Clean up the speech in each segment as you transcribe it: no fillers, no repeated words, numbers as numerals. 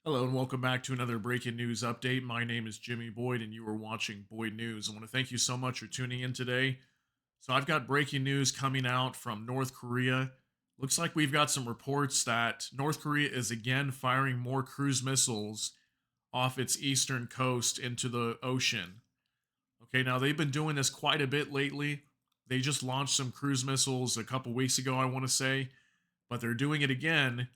Hello and welcome back to another breaking news update. My name is Jimmy Boyd and you are watching Boyd News. I want to thank you so much for tuning in today. So, I've got breaking news coming out from North Korea. Looks like we've got some reports that North Korea is again firing more cruise missiles off its eastern coast into the ocean. Okay, now they've been doing this quite a bit lately. They just launched some cruise missiles a couple weeks ago, I want to say, but they're doing it again,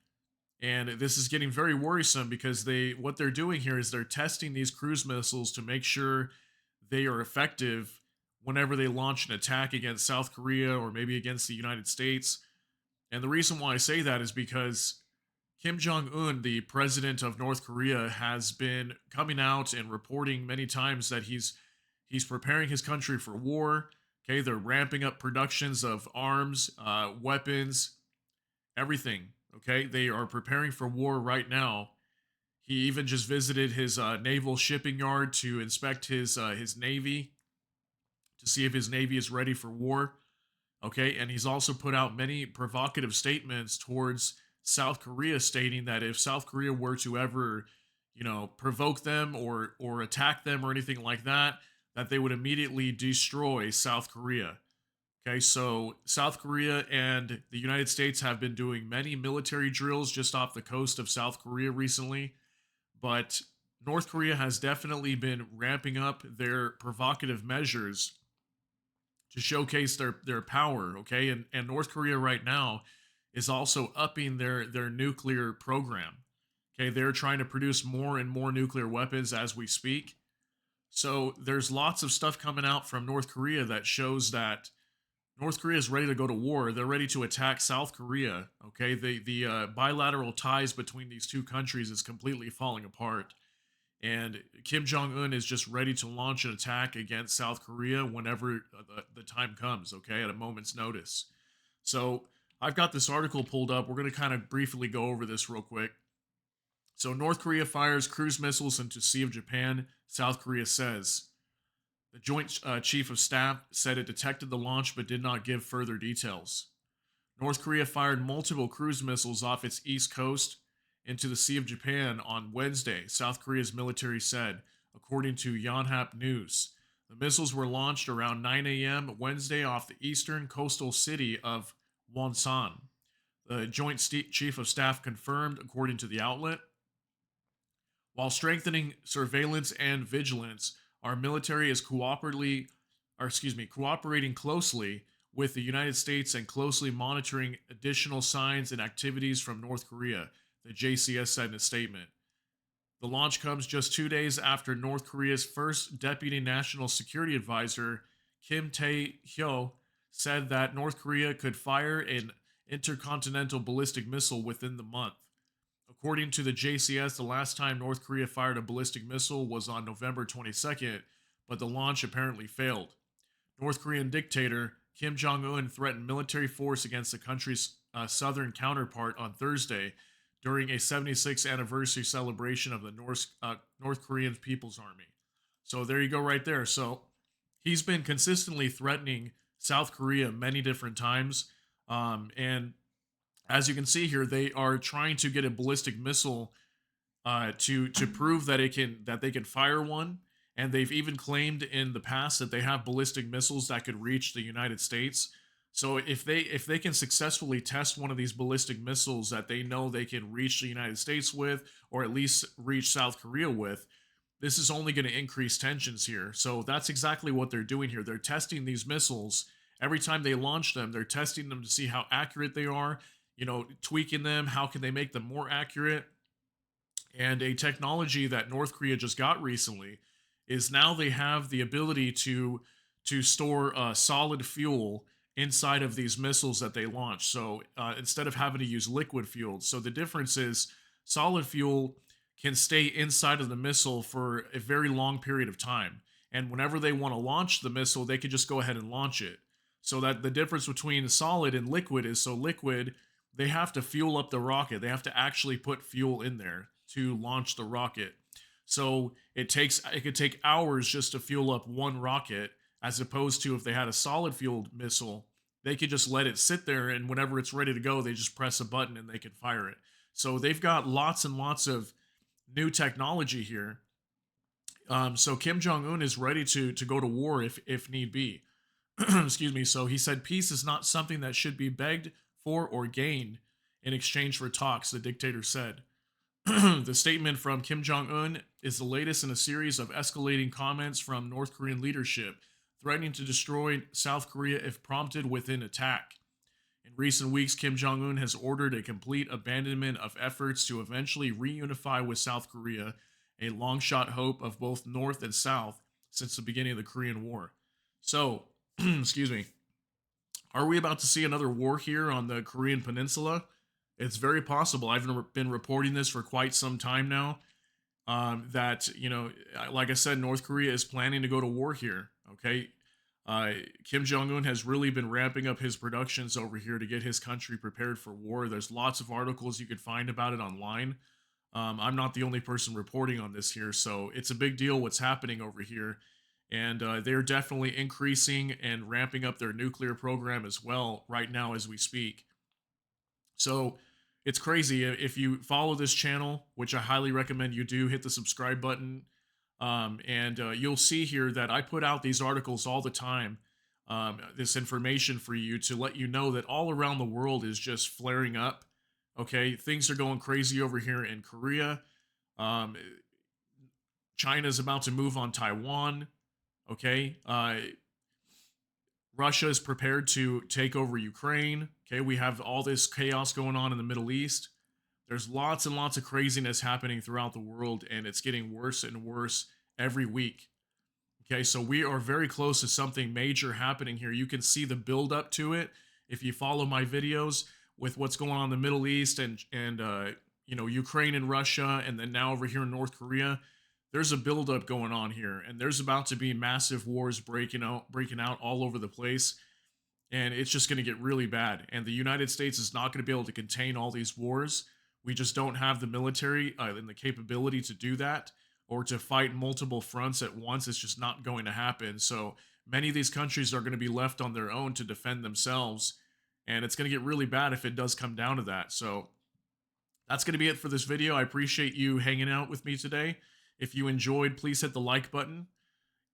and this is getting very worrisome because what they're doing here is they're testing these cruise missiles to make sure they are effective whenever they launch an attack against South Korea or maybe against the United States. And the reason why I say that is because Kim Jong Un, the president of North Korea, has been coming out and reporting many times that he's preparing his country for war. Okay, they're ramping up productions of arms, weapons, everything. Okay, they are preparing for war right now. He even just visited his naval shipping yard to inspect his navy to see if his navy is ready for war. Okay, and he's also put out many provocative statements towards South Korea, stating that if South Korea were to ever, provoke them or attack them or anything like that, that they would immediately destroy South Korea. Okay, so South Korea and the United States have been doing many military drills just off the coast of South Korea recently, but North Korea has definitely been ramping up their provocative measures to showcase their power. Okay, and North Korea right now is also upping their nuclear program. Okay, they're trying to produce more and more nuclear weapons as we speak. So there's lots of stuff coming out from North Korea that shows that North Korea is ready to go to war. They're ready to attack South Korea. Okay, the bilateral ties between these two countries is completely falling apart, and Kim Jong Un is just ready to launch an attack against South Korea whenever the time comes. Okay, at a moment's notice. So I've got this article pulled up. We're going to kind of briefly go over this real quick. So North Korea fires cruise missiles into Sea of Japan. South Korea says. The Joint Chief of Staff said it detected the launch but did not give further details. North Korea fired multiple cruise missiles off its east coast into the Sea of Japan on Wednesday, South Korea's military said, according to Yonhap News. The missiles were launched around 9 a.m. Wednesday off the eastern coastal city of Wonsan. The Joint Chief of Staff confirmed, according to the outlet. While strengthening surveillance and vigilance, our military is cooperating closely with the United States and closely monitoring additional signs and activities from North Korea, the JCS said in a statement. The launch comes just 2 days after North Korea's first Deputy National Security Advisor, Kim Tae-hyo, said that North Korea could fire an intercontinental ballistic missile within the month. According to the JCS, the last time North Korea fired a ballistic missile was on November 22nd, but the launch apparently failed. North Korean dictator Kim Jong un threatened military force against the country's southern counterpart on Thursday during a 76th anniversary celebration of the North Korean People's Army. So there you go, right there. So he's been consistently threatening South Korea many different times. And as you can see here, they are trying to get a ballistic missile to prove that they can fire one, and they've even claimed in the past that they have ballistic missiles that could reach the United States. So if they can successfully test one of these ballistic missiles that they know they can reach the United States with, or at least reach South Korea with, this is only going to increase tensions here. So that's exactly what they're doing here. They're testing these missiles every time they launch them. They're testing them to see how accurate they are. Tweaking them. How can they make them more accurate? And a technology that North Korea just got recently is now they have the ability to store solid fuel inside of these missiles that they launch. So instead of having to use liquid fuel, so the difference is solid fuel can stay inside of the missile for a very long period of time. And whenever they want to launch the missile, they can just go ahead and launch it. So that the difference between solid and liquid is, so liquid, they have to fuel up the rocket. They have to actually put fuel in there to launch the rocket. So it could take hours just to fuel up one rocket, as opposed to if they had a solid fueled missile, they could just let it sit there, and whenever it's ready to go, they just press a button and they can fire it. So they've got lots and lots of new technology here. So Kim Jong Un is ready to go to war if need be. Excuse me. So he said peace is not something that should be begged for or gained in exchange for talks. The dictator said. The statement from Kim Jong Un is the latest in a series of escalating comments from North Korean leadership, threatening to destroy South Korea if prompted with an attack. In recent weeks, Kim Jong Un has ordered a complete abandonment of efforts to eventually reunify with South Korea, a long shot hope of both North and South since the beginning of the Korean War. So, excuse me, are we about to see another war here on the Korean Peninsula? It's very possible. I've been reporting this for quite some time now. That, like I said, North Korea is planning to go to war here. Okay, Kim Jong Un has really been ramping up his productions over here to get his country prepared for war. There's lots of articles you could find about it online. I'm not the only person reporting on this here, so it's a big deal what's happening over here. And they're definitely increasing and ramping up their nuclear program as well right now as we speak. So it's crazy. If you follow this channel, which I highly recommend you do, hit the subscribe button. And you'll see here that I put out these articles all the time, this information for you to let you know that all around the world is just flaring up. Okay, things are going crazy over here in Korea. Um, China's about to move on Taiwan. Okay, Russia is prepared to take over Ukraine. Okay, we have all this chaos going on in the Middle East. There's lots and lots of craziness happening throughout the world, and it's getting worse and worse every week. Okay, so we are very close to something major happening here. You can see the build up to it if you follow my videos with what's going on in the Middle East and Ukraine and Russia, and then now over here in North Korea. There's a build up going on here, and there's about to be massive wars breaking out all over the place, and it's just going to get really bad. And the United States is not going to be able to contain all these wars. We just don't have the military and the capability to do that, or to fight multiple fronts at once. It's just not going to happen. So many of these countries are going to be left on their own to defend themselves, and it's going to get really bad if it does come down to that. So that's going to be it for this video. I appreciate you hanging out with me today. If you enjoyed, please hit the like button.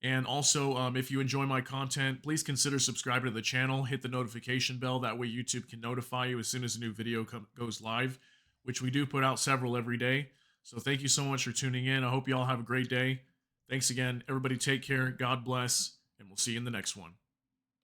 And also, if you enjoy my content, please consider subscribing to the channel. Hit the notification bell. That way YouTube can notify you as soon as a new video goes live, which we do put out several every day. So thank you so much for tuning in. I hope you all have a great day. Thanks again. Everybody take care. God bless. And we'll see you in the next one.